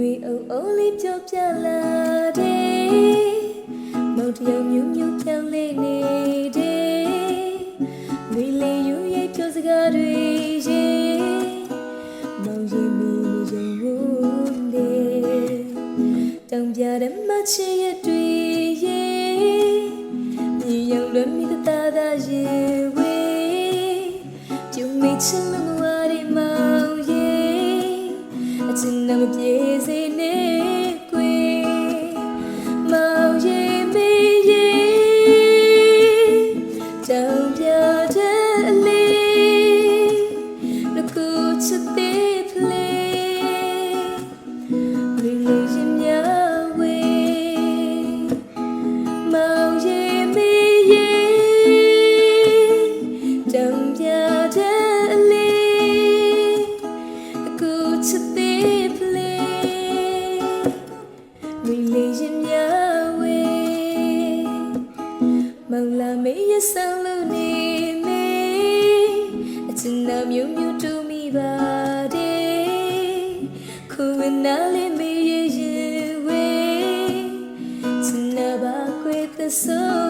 တွေအုပ်အုပ်လေးပြောပြလာတယ်မောင်တယောက်မြူးမြူးပြောင်းလဲနေတယ်လူလေးယူရဲ့ပြောစကားတွေရဲ့မောင်ရင်မီနေရုံဝန်တယ်တောင်ပြတဲ့မချစ်ရဲ့တွေရဲ့မြေရောင်လွန်မိတသားသားရဲ့ဝေးကျုံမိချင်လို့ဝါရီမောင်ရဲ့အချင်နမပြေစေနဲ့ကွယ်မောင်ရဲ့မေရဲ့တောင်ပြတဲ့အလေးလူကိုချစ်တဲ့ဖလေးလူလေးရင်များဝေးမောင်ရဲ့မေရဲ့တောင်ပြတဲ့အလေးလူကိုချစ်တဲ့ဖလေးလူလေးရင်များဝေးမောင်လာမေရဲ့ဆန်းလို့နေမေအချင်နာမျိုးမျိုးတူမိပါတယ်ခုဝနာလေးမေရဲ့ရင်ဝေးချင်နာပါခွေသဆို